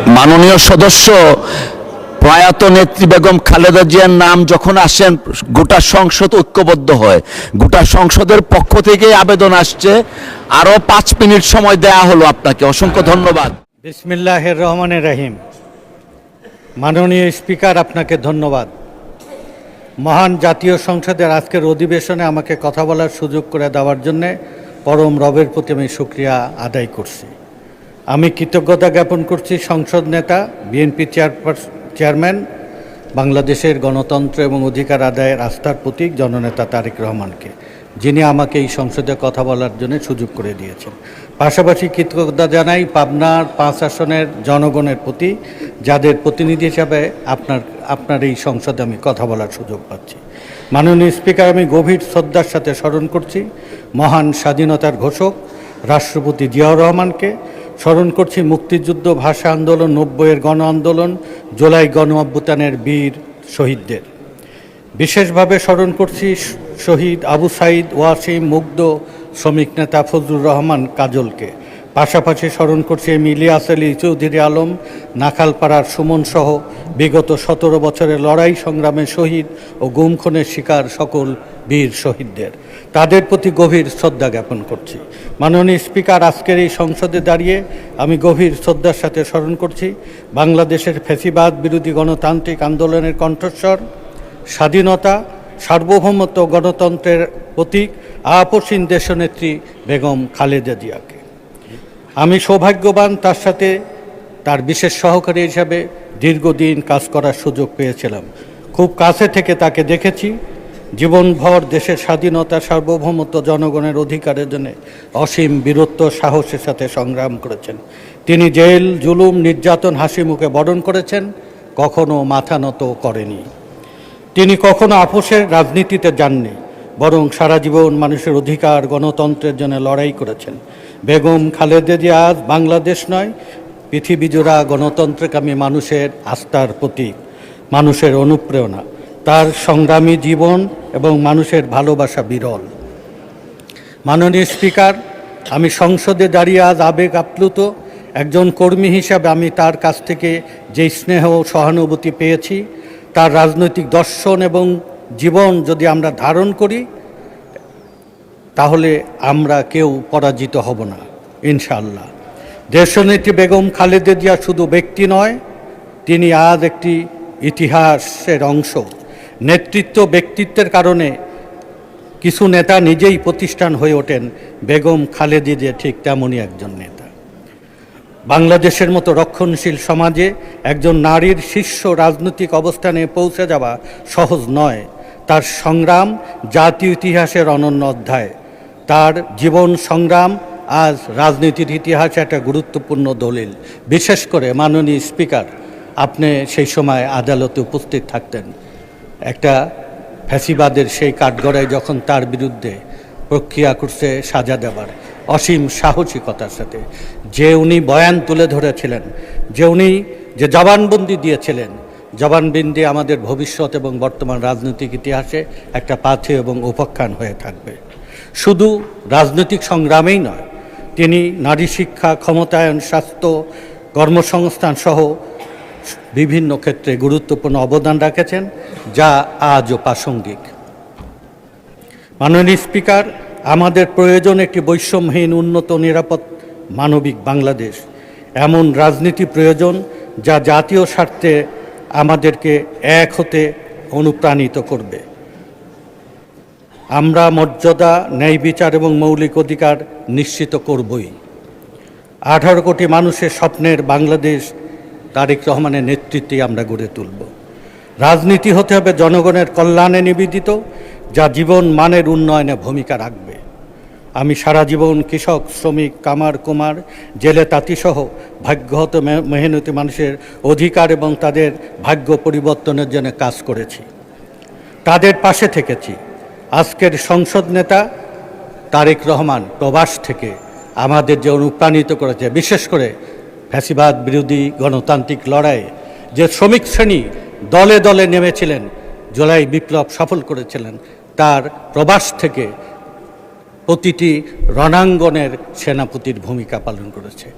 মাননীয় সদস্য প্রয়াত নেত্রী বেগম খালেদা জিয়ার নাম যখন আসেন গোটা সংসদ ঐক্যবদ্ধ হয়। গোটা সংসদের পক্ষ থেকে আবেদন আসছে, আরো 5 মিনিট সময় দেয়া হলো আপনাকে। অসংখ্য ধন্যবাদ। বিসমিল্লাহির রহমানির রহিম। মাননীয় স্পিকার, আপনাকে ধন্যবাদ। মহান জাতীয় সংসদের আজকের অধিবেশনে আমাকে কথা বলার সুযোগ করে দেওয়ার জন্যে পরম রবের প্রতি আমি শুকরিয়া আদায় করছি। আমি কৃতজ্ঞতা জ্ঞাপন করছি সংসদ নেতা, বিএনপি চেয়ারম্যান, বাংলাদেশের গণতন্ত্র এবং অধিকার আদায়ের আস্থার প্রতীক জননেতা তারেক রহমানকে, যিনি আমাকে এই সংসদে কথা বলার জন্য সুযোগ করে দিয়েছেন। পাশাপাশি কৃতজ্ঞতা জানাই পাবনার 5 আসনের জনগণের প্রতি, যাদের প্রতিনিধি হিসাবে আপনার এই সংসদে আমি কথা বলার সুযোগ পাচ্ছি। মাননীয় স্পিকার, আমি গভীর শ্রদ্ধার সাথে স্মরণ করছি মহান স্বাধীনতার ঘোষক রাষ্ট্রপতি জিয়াউর রহমানকে। স্মরণ করছি মুক্তিযুদ্ধ, ভাষা আন্দোলন, 90-এর গণ আন্দোলন, জুলাই গণ অভ্যুত্থানের বীর শহীদদের। বিশেষভাবে স্মরণ করছি শহীদ আবু সাইদ, ওয়াসিম, মুগ্ধ, শ্রমিক নেতা ফজলুর রহমান কাজলকে। পাশাপাশি স্মরণ করছি ইলিয়াস আলী, চৌধুরী আলম, নাখালপাড়ার সুমন সহ বিগত 17 বছরের লড়াই সংগ্রামে শহীদ ও গুম খুনের শিকার সকল বীর শহীদদের। তাদের প্রতি গভীর শ্রদ্ধা জ্ঞাপন করছি। মাননীয় স্পিকার, আজকের এই সংসদে দাঁড়িয়ে আমি গভীর শ্রদ্ধার সাথে স্মরণ করছি বাংলাদেশের ফ্যাসিবাদ বিরোধী গণতান্ত্রিক আন্দোলনের কণ্ঠস্বর, স্বাধীনতা, সার্বভৌমত্ব, গণতন্ত্রের প্রতীক আপসীন দেশনেত্রী বেগম খালেদা জিয়াকে। আমি সৌভাগ্যবান, তার সাথে তার বিশেষ সহকারী হিসাবে দীর্ঘদিন কাজ করার সুযোগ পেয়েছিলাম। খুব কাছে থেকে তাকে দেখেছি। জীবনভর দেশের স্বাধীনতা, সার্বভৌমত্ব, জনগণের অধিকারের জন্য অসীম বীরত্ব, সাহসের সাথে সংগ্রাম করেছেন। তিনি জেল, জুলুম, নির্যাতন হাসি মুখে বরণ করেছেন, কখনো মাথা নত করেনি। তিনি কখনো আপোষের রাজনীতিতে যাননি, বরং সারা জীবন মানুষের অধিকার, গণতন্ত্রের জন্য লড়াই করেছেন। বেগম খালেদা জিয়া আজ বাংলাদেশ নয়, পৃথিবী জোড়া গণতন্ত্রকামী মানুষের আস্থার প্রতীক, মানুষের অনুপ্রেরণা। তার সংগ্রামী জীবন এবং মানুষের ভালোবাসা বিরল। মাননীয় স্পিকার, আমি সংসদে দাঁড়িয়ে আজ আবেগ আপ্লুত। একজন কর্মী হিসাবে আমি তার কাছ থেকে যে স্নেহ ও সহানুভূতি পেয়েছি, তার রাজনৈতিক দর্শন এবং জীবন যদি আমরা ধারণ করি, তাহলে আমরা কেউ পরাজিত হব না ইনশাআল্লাহ। দেশনেত্রী বেগম খালেদা জিয়া শুধু ব্যক্তি নয়, তিনি আজ একটি ইতিহাসের অংশ। নেতৃত্ব, ব্যক্তিত্বের কারণে কিছু নেতা নিজেই প্রতিষ্ঠান হয়ে ওঠেন। বেগম খালেদা জিয়া ঠিক তেমনই একজন নেতা। বাংলাদেশের মতো রক্ষণশীল সমাজে একজন নারীর শীর্ষ রাজনৈতিক অবস্থানে পৌঁছে যাওয়া সহজ নয়। তার সংগ্রাম জাতীয় ইতিহাসের অনন্য অধ্যায়। তার জীবন সংগ্রাম আজ রাজনীতির ইতিহাসে একটা গুরুত্বপূর্ণ দলিল। বিশেষ করে মাননীয় স্পিকার, আপনি সেই সময় আদালতে উপস্থিত থাকতেন। একটা ফ্যাসিবাদের সেই কাঠগড়ায় যখন তার বিরুদ্ধে প্রক্রিয়া করছে সাজা দেওয়ার, অসীম সাহসিকতার সাথে যে উনি বয়ান তুলে ধরেছিলেন, যে জবানবন্দি দিয়েছিলেন, জবানবন্দি আমাদের ভবিষ্যৎ এবং বর্তমান রাজনৈতিক ইতিহাসে একটা পাথেয় এবং উপাখ্যান হয়ে থাকবে। শুধু রাজনৈতিক সংগ্রামেই নয়, তিনি নারী শিক্ষা, ক্ষমতায়ন, স্বাস্থ্য, কর্মসংস্থান সহ বিভিন্ন ক্ষেত্রে গুরুত্বপূর্ণ অবদান রাখেছেন, যা আজও প্রাসঙ্গিক। মাননীয় স্পিকার, আমাদের প্রয়োজন একটি বৈষম্যহীন, উন্নত, নিরাপদ, মানবিক বাংলাদেশ। এমন রাজনীতি প্রয়োজন যা জাতীয় স্বার্থে আমাদেরকে এক হতে অনুপ্রাণিত করবে। আমরা মর্যাদা, ন্যায় বিচার এবং মৌলিক অধিকার নিশ্চিত করবই। 18 কোটি মানুষের স্বপ্নের বাংলাদেশ তারেক রহমানের নেতৃত্বে আমরা গড়ে তুলব। রাজনীতি হতে হবে জনগণের কল্যাণে নিবেদিত, যা জীবন মানের উন্নয়নে ভূমিকা রাখবে। আমি সারা জীবন কৃষক, শ্রমিক, কামার, কুমার, জেলে তাঁতিসহ ভাগ্যহত মেহনতি মানুষের অধিকার এবং তাদের ভাগ্য পরিবর্তনের জন্য কাজ করেছি, তাদের পাশে থেকেছি। আজকের সংসদ নেতা তারেক রহমান প্রবাস থেকে আমাদের যে অনুপ্রাণিত করেছে, বিশেষ করে ফ্যাসিবাদ বিরোধী গণতান্ত্রিক লড়াইয়ে যে শ্রমিক শ্রেণী দলে দলে নেমেছিলেন, জুলাই বিপ্লব সফল করেছিলেন, তার প্রবাস থেকে প্রতিটি রণাঙ্গনের সেনাপতির ভূমিকা পালন করেছে।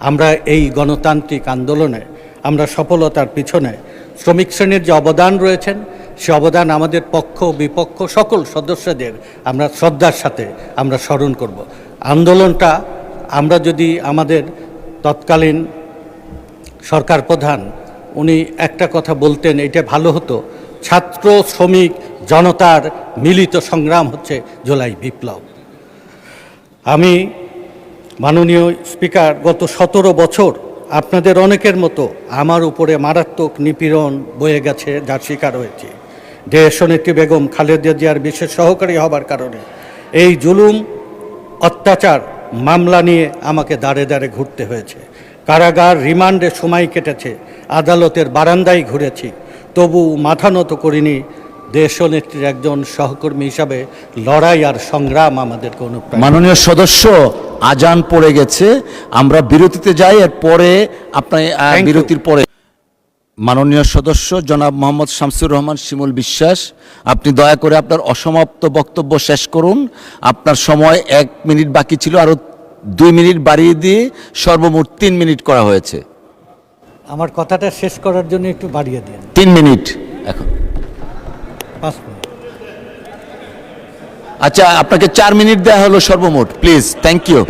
আমরা এই গণতান্ত্রিক আন্দোলনে আমরা সফলতার পিছনে শ্রমিক শ্রেণীর যে অবদান রয়েছেন, সে অবদান আমাদের পক্ষ বিপক্ষ সকল সদস্যদের আমরা শ্রদ্ধার সাথে আমরা স্মরণ করব। আন্দোলনটা আমরা যদি আমাদের তৎকালীন সরকার প্রধান উনি একটা কথা বলতেন, এটা ভালো হতো, ছাত্র শ্রমিক জনতার মিলিত সংগ্রাম হচ্ছে জুলাই বিপ্লব। আমি মাননীয় স্পিকার গত 17 বছর আপনাদের অনেকের মতো আমার উপরে মারাত্মক নিপীড়ন বয়ে গেছে, যার শিকার হয়েছি। দেশনেত্রী বেগম খালেদা জিয়ার বিশেষ সহকারী হবার কারণে এই জুলুম অত্যাচার মামলা নিয়ে আমাকে দাঁড়ে দাঁড়ে ঘুরতে হয়েছে। কারাগার রিমান্ডে সময় কেটেছে, আদালতের বারান্দায় ঘুরেছি, তবু মাথা নত করিনি। দেশনেত্রীর একজন সহকর্মী হিসাবে লড়াই আর সংগ্রাম আমাদেরকে অনুপ্রাণিত। মাননীয় সদস্য, আজান পড়ে গেছে, আমরা বিরতিতে যাই, এর পরে আপনার Thank you. বিরতির পরে মাননীয় সদস্য জনাব মোহাম্মদ শামসুর রহমান শিমুল বিশ্বাস, আপনি দয়া করে আপনার অসমাপ্ত বক্তব্য শেষ করুন। আপনার সময় 1 মিনিট বাকি ছিল, আরও 2 মিনিট বাড়িয়ে দিয়ে সর্বমোট 3 মিনিট করা হয়েছে। আমার কথাটা শেষ করার জন্য একটু বাড়িয়ে দিন, 3 মিনিট এখন। 5 মিনিট। আচ্ছা, আপনাকে 4 মিনিট দেওয়া হলো সর্বমোট, প্লিজ, থ্যাংক ইউ।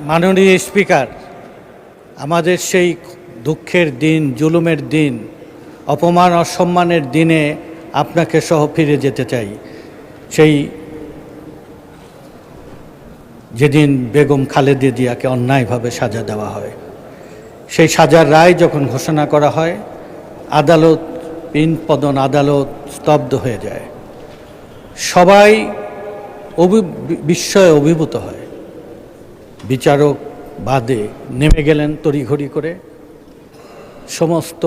মাননীয় স্পিকার, আমাদের সেই দুঃখের দিন, জুলুমের দিন, অপমান অসম্মানের দিনে আপনাকে সহ ফিরে যেতে চাই। সেই যেদিন বেগম খালেদা জিয়াকে অন্যায়ভাবে সাজা দেওয়া হয়, সেই সাজার রায় যখন ঘোষণা করা হয়, আদালত, পিনপদন আদালত স্তব্ধ হয়ে যায়। সবাই বিস্ময়ে অভিভূত হয়। বিচারক বাদে নেমে গেলেন তড়িঘড়ি করে। সমস্ত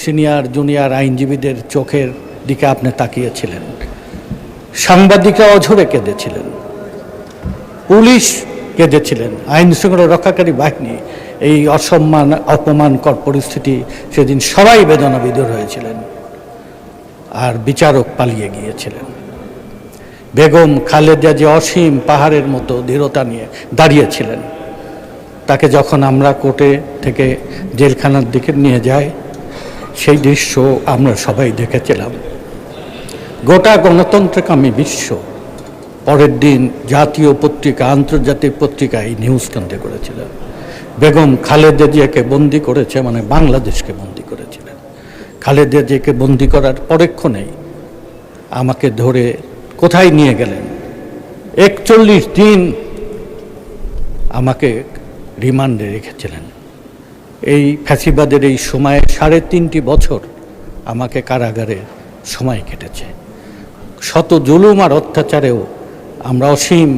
সিনিয়র জুনিয়র আইনজীবীদের চোখের দিকে আপনি তাকিয়েছিলেন। সাংবাদিকরা অঝরে কেঁদেছিলেন, পুলিশ কেঁদেছিলেন, আইন শৃঙ্খলা রক্ষাকারী বাহিনী। এই অসম্মান অপমানকর পরিস্থিতি সেদিন সবাই বেদনাবিধুর হয়েছিলেন, আর বিচারক পালিয়ে গিয়েছিলেন। বেগম খালেদা যে অসীম পাহাড়ের মতো দৃঢ়তা নিয়ে দাঁড়িয়েছিলেন, তাকে যখন আমরা কোর্টে থেকে জেলখানার দিকে নিয়ে যাই, সেই দৃশ্য আমরা সবাই দেখেছিলাম। গোটা গণতন্ত্রকামী বিশ্ব পরের দিন জাতীয় পত্রিকা, আন্তর্জাতিক পত্রিকায় নিউজ কেন্দ্রে করেছিল। বেগম খালেদা জিয়াকে বন্দি করেছে, মানে বাংলাদেশকে বন্দি করেছিলেন। খালেদা জিয়াকে বন্দি করার পরক্ষণেই আমাকে ধরে কোথায় নিয়ে গেলেন? 41 দিন আমাকে রিমান্ডে রেখেছিলেন। এই ফ্যাসিবাদের এই সময়ে 3.5 বছর আমাকে কারাগারে সময় কেটেছে। শত জুলুম আর অত্যাচারেও আমরা অসীম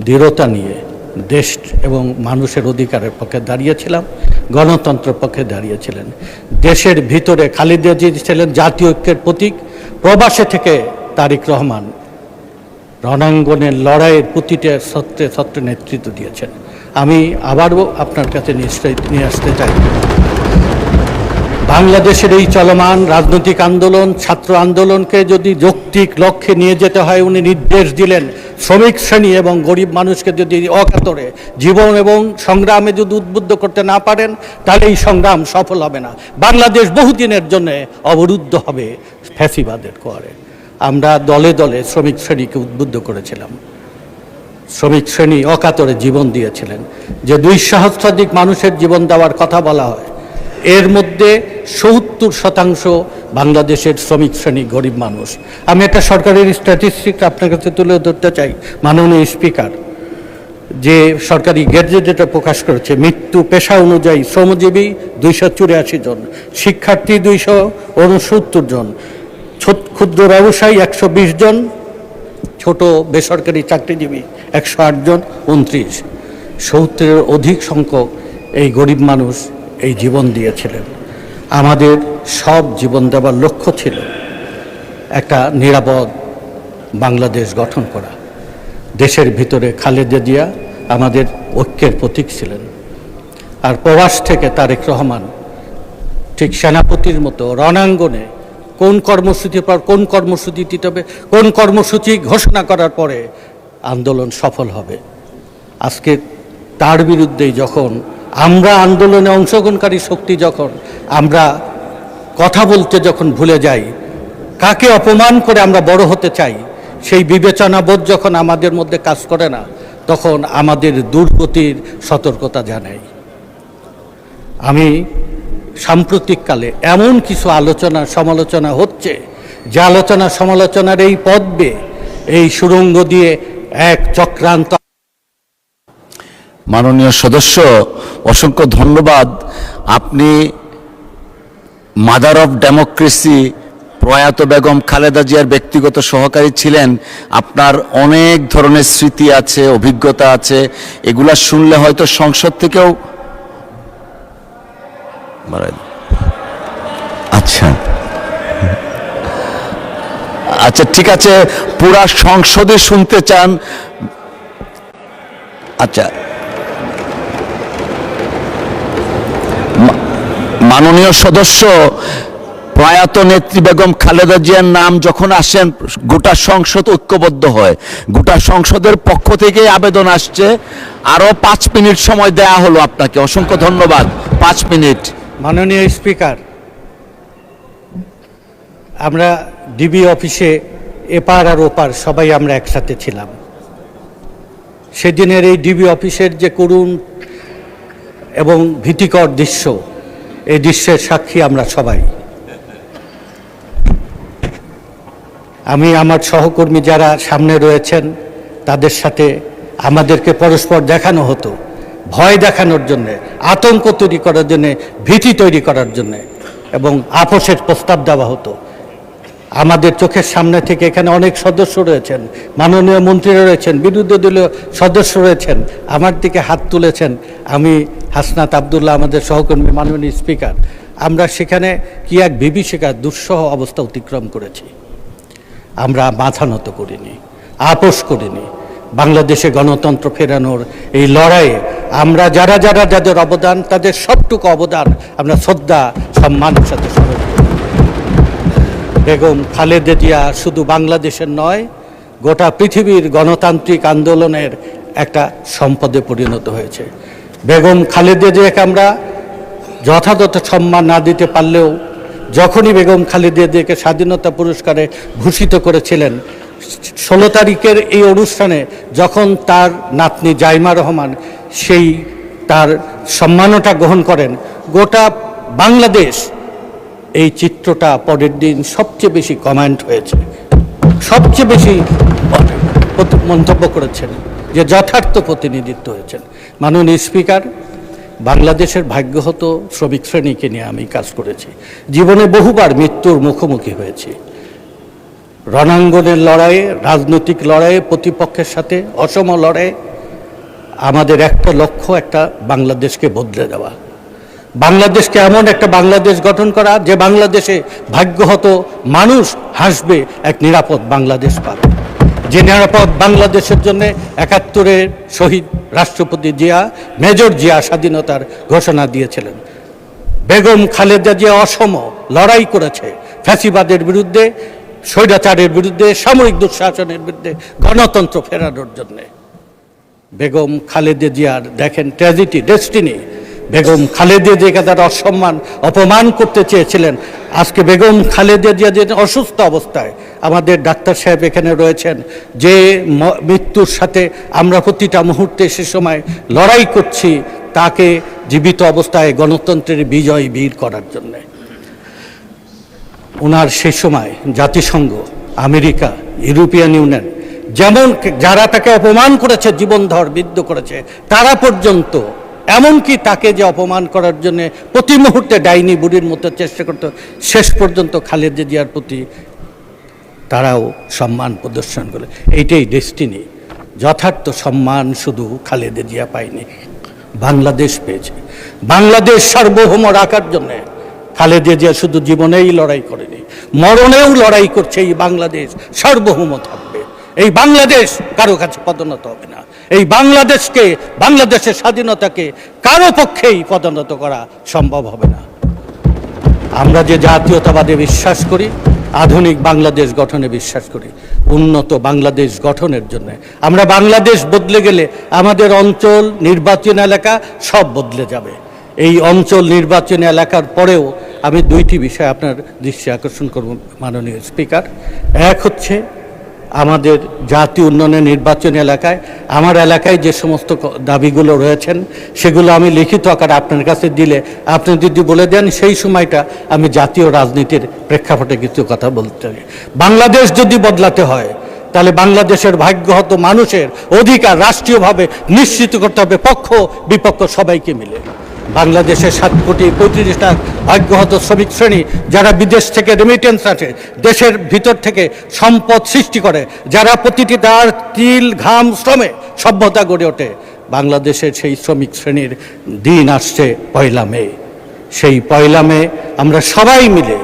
দৃঢ়তা নিয়ে দেশ এবং মানুষের অধিকারের পক্ষে দাঁড়িয়েছিলাম, গণতন্ত্রের পক্ষে দাঁড়িয়েছিলেন। দেশের ভিতরে খালেদা জিয়া ছিলেন জাতীয় ঐক্যের প্রতীক। প্রবাসে থেকে তারেক রহমান রণাঙ্গনের লড়াইয়ের প্রতিটা সত্ত্বে নেতৃত্ব দিয়েছেন। আমি আবারও আপনার কাছে নিয়ে আসতে চাই, বাংলাদেশের এই চলমান রাজনৈতিক আন্দোলন, ছাত্র আন্দোলনকে যদি যৌক্তিক লক্ষ্যে নিয়ে যেতে হয়, উনি নির্দেশ দিলেন শ্রমিক শ্রেণী এবং গরিব মানুষকে যদি অকাতরে জীবন এবং সংগ্রামে যদি উদ্বুদ্ধ করতে না পারেন, তাহলে এই সংগ্রাম সফল হবে না। বাংলাদেশ বহুদিনের জন্য অবরুদ্ধ হবে ফ্যাসিবাদের কোয়ারে। আমরা দলে দলে শ্রমিক শ্রেণীকে উদ্বুদ্ধ করেছিলাম। শ্রমিক শ্রেণী অকাতরে জীবন দিয়েছিলেন। যে 2 সহস্রাধিক মানুষের জীবন দেওয়ার কথা বলা হয়, এর মধ্যে 70% বাংলাদেশের শ্রমিক শ্রেণী গরিব মানুষ। আমি একটা সরকারের স্ট্যাটিস্টিক্স আপনার কাছে তুলে ধরতে চাই মাননীয় স্পিকার। যে সরকারি গেজেট যেটা প্রকাশ করেছে, মৃত্যু পেশা অনুযায়ী শ্রমজীবী 284 জন, শিক্ষার্থী 269 জন, ক্ষুদ্র ব্যবসায়ী 120 জন, ছোট বেসরকারি চাকরিজীবী 108 জন, 29। 70-এর অধিক সংখ্যক এই গরিব মানুষ এই জীবন দিয়েছিলেন। আমাদের সব জীবন দেওয়ার লক্ষ্য ছিল একটা নিরাপদ বাংলাদেশ গঠন করা। দেশের ভিতরে খালেদা জিয়া আমাদের ঐক্যের প্রতীক ছিলেন। আর প্রবাস থেকে তারেক রহমান ঠিক সেনাপতির মতো রণাঙ্গনে কোন কর্মসূচির পর কোন কর্মসূচি দিতে হবে, কোন কর্মসূচি ঘোষণা করার পরে আন্দোলন সফল হবে, আজকে তার বিরুদ্ধেই যখন আমরা আন্দোলনে অংশগ্রহণকারী শক্তি যখন আমরা কথা বলতে যখন ভুলে যাই, কাকে অপমান করে আমরা বড় হতে চাই, সেই বিবেচনাবোধ যখন আমাদের মধ্যে কাজ করে না, তখন আমাদের দুর্গতির সতর্কতা জানাই। আমি সাম্প্রতিককালে এমন কিছু আলোচনা সমালোচনা হচ্ছে, যে আলোচনা সমালোচনার এই পথ বেয়ে, এই সুড়ঙ্গ দিয়ে এক চক্রান্ত। মাননীয় সদস্য, অসংখ্য ধন্যবাদ। আপনি মাদার অফ ডেমোক্রেসি প্রয়াত বেগম খালেদা জিয়ার ব্যক্তিগত সহকারী ছিলেন। আপনার অনেক ধরনের স্মৃতি আছে, অভিজ্ঞতা আছে, এগুলা শুনলে হয়তো সংসদ থেকেও আচ্ছা আচ্ছা ঠিক আছে, পুরা সংসদে শুনতে চান? আচ্ছা, মাননীয় সদস্য, প্রয়াত নেত্রী বেগম খালেদা জিয়ার নাম যখন আসেন গোটা সংসদ ঐক্যবদ্ধ হয়। গোটা সংসদের পক্ষ থেকে আবেদন আসছে, আরো 5 মিনিট সময় দেয়া হলো আপনাকে। অসংখ্য ধন্যবাদ। 5 মিনিট। মাননীয় স্পিকার, আমরা ডিবি অফিসে এপার আর ওপার সবাই আমরা একসাথে ছিলাম। সেদিনের এই ডিবি অফিসের যে করুণ এবং ভীতিকর দৃশ্য, এই দৃশ্যের সাক্ষী আমরা সবাই। আমি আমার সহকর্মী যারা সামনে রয়েছেন তাদের সাথে আমাদেরকে পরস্পর দেখানো হতো, ভয় দেখানোর জন্যে, আতঙ্ক তৈরি করার জন্যে, ভীতি তৈরি করার জন্যে, এবং আপোষের প্রস্তাব দেওয়া হতো। আমাদের চোখের সামনে থেকে এখানে অনেক সদস্য রয়েছেন, মাননীয় মন্ত্রীরা রয়েছেন, বিরোধী দলীয় সদস্য রয়েছেন, আমার দিকে হাত তুলেছেন। আমি হাসনাত আবদুল্লাহ, আমাদের সহকর্মী, মাননীয় স্পিকার, আমরা সেখানে কি এক বিভীষিকার দুঃসহ অবস্থা অতিক্রম করেছি। আমরা মাথা নত করিনি, আপোষ করিনি। বাংলাদেশে গণতন্ত্র ফেরানোর এই লড়াইয়ে আমরা যাদের অবদান, তাদের সবটুকু অবদান আমরা শ্রদ্ধা সম্মানের সাথে স্মরণ করি। বেগম খালেদা জিয়া শুধু বাংলাদেশের নয়, গোটা পৃথিবীর গণতান্ত্রিক আন্দোলনের একটা সম্পদে পরিণত হয়েছে। বেগম খালেদা জিয়াকে আমরা যথাযথ সম্মান না দিতে পারলেও, যখনই বেগম খালেদা জিয়াকে স্বাধীনতা পুরস্কারে ভূষিত করেছিলেন, 16 তারিখের এই অনুষ্ঠানে যখন তার নাতনি জাইমা রহমান সেই তার সম্মাননা গ্রহণ করেন, গোটা বাংলাদেশ এই চিত্রটা পরের দিন সবচেয়ে বেশি কমেন্ট হয়েছে, সবচেয়ে বেশি মন্তব্য করেছেন যে যথার্থ প্রতিনিধিত্ব হয়েছেন। মাননীয় স্পিকার, বাংলাদেশের ভাগ্য হতো শ্রমিক শ্রেণীকে নিয়ে আমি কাজ করেছি। জীবনে বহুবার মৃত্যুর মুখোমুখি হয়েছি। রণাঙ্গনের লড়াইয়ে, রাজনৈতিক লড়াইয়ে, প্রতিপক্ষের সাথে অসম লড়াইয়ে আমাদের একটা লক্ষ্য, একটা বাংলাদেশকে বদলে দেওয়া, বাংলাদেশকে এমন একটা বাংলাদেশ গঠন করা যে বাংলাদেশে ভাগ্য হতো মানুষ হাসবে, এক নিরাপদ বাংলাদেশ পাবে। যে নিরাপদ বাংলাদেশের জন্য 71-এর শহীদ রাষ্ট্রপতি জিয়া, মেজর জিয়া স্বাধীনতার ঘোষণা দিয়েছিলেন। বেগম খালেদা জিয়া অসম লড়াই করেছে ফ্যাসিবাদের বিরুদ্ধে, স্বৈরাচারের বিরুদ্ধে, সামরিক দুঃশাসনের বিরুদ্ধে, গণতন্ত্র ফেরানোর জন্যে। বেগম খালেদা জিয়ার দেখেন ট্র্যাজেডি, ডেস্টিনি। বেগম খালেদা জিয়াকে তারা অসম্মান, অপমান করতে চেয়েছিলেন। আজকে বেগম খালেদা জিয়া যে অসুস্থ অবস্থায়, আমাদের ডাক্তার সাহেব এখানে রয়েছেন, যে মৃত্যুর সাথে আমরা প্রতিটা মুহূর্তে সে সময় লড়াই করছি, তাকে জীবিত অবস্থায় গণতন্ত্রের বিজয় বীর করার জন্যে। ওনার সেই সময় জাতিসংঘ, আমেরিকা, ইউরোপিয়ান ইউনিয়ন, যেমন যারা তাকে অপমান করেছে, জীবনধর বিদ্ধ করেছে, তারা পর্যন্ত, এমনকি তাকে যে অপমান করার জন্য প্রতি মুহূর্তে ডাইনি বুড়ির মতো চেষ্টা করত, শেষ পর্যন্ত খালেদা জিয়ার প্রতি তারাও সম্মান প্রদর্শন করে। এইটাই ডেস্টিনি। যথার্থ সম্মান শুধু খালেদা জিয়া পায়নি, বাংলাদেশ পেয়েছে। বাংলাদেশ সার্বভৌম রাখার জন্যে খালেদা জিয়া শুধু জীবনেই লড়াই করেনি, মরণেও লড়াই করছে। এই বাংলাদেশ সার্বভৌম থাকবে, এই বাংলাদেশ কারো কাছে পদোন্নত হবে না। এই বাংলাদেশকে, বাংলাদেশের স্বাধীনতাকে কারো পক্ষেই পদোন্নত করা সম্ভব হবে না। আমরা যে জাতীয়তাবাদে বিশ্বাস করি, আধুনিক বাংলাদেশ গঠনে বিশ্বাস করি, উন্নত বাংলাদেশ গঠনের জন্য। আমরা বাংলাদেশ বদলে গেলে আমাদের অঞ্চল, নির্বাচনী এলাকা সব বদলে যাবে। এই অঞ্চল নির্বাচনী এলাকার পরেও আমি দুইটি বিষয় আপনার দৃষ্টি আকর্ষণ করব মাননীয় স্পিকার। এক হচ্ছে আমাদের জাতীয় উন্নয়নের নির্বাচনী এলাকায়, আমার এলাকায় যে সমস্ত দাবিগুলো রয়েছেন সেগুলো আমি লিখিত আকারে আপনার কাছে দিলে আপনি যদি বলে দেন সেই সময়টা আমি জাতীয় রাজনীতির প্রেক্ষাপটে কিছু কথা বলতে চাই। বাংলাদেশ যদি বদলাতে হয় তাহলে বাংলাদেশের ভাগ্যহত মানুষের অধিকার রাষ্ট্রীয়ভাবে নিশ্চিত করতে হবে, পক্ষ বিপক্ষ সবাইকে মিলে। বাংলাদেশের 7,35,00,000 ভাগ্যহত শ্রমিক শ্রেণী যারা বিদেশ থেকে রেমিটেন্স আসে, দেশের ভিতর থেকে সম্পদ সৃষ্টি করে, যারা প্রতিটি তার তিল ঘাম শ্রমে সভ্যতা গড়ে ওঠে, বাংলাদেশের সেই শ্রমিক শ্রেণীর দিন আসছে 1 মে। সেই 1 মে আমরা সবাই মিলে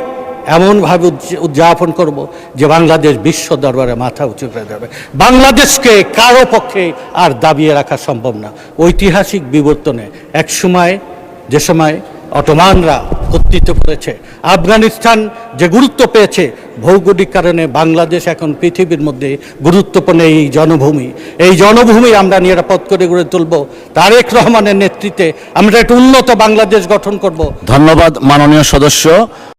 এমনভাবে উদযাপন করব যে বাংলাদেশ বিশ্ব দরবারে মাথা উঁচু করে যাবে। বাংলাদেশকে কারো পক্ষে আর দাবিয়ে রাখা সম্ভব না। ঐতিহাসিক বিবর্তনে এক সময় যে সময় অটোমানরা কর্তৃত্ব করেছে, আফগানিস্তান যে গুরুত্ব পেয়েছে, ভৌগোলিক কারণে বাংলাদেশ এখন পৃথিবীর মধ্যে গুরুত্বপূর্ণ এই জনভূমি আমরা নিরাপদ করে গড়ে তুলব। তারেক রহমানের নেতৃত্বে আমরা একটা উন্নত বাংলাদেশ গঠন করব। ধন্যবাদ মাননীয় সদস্য।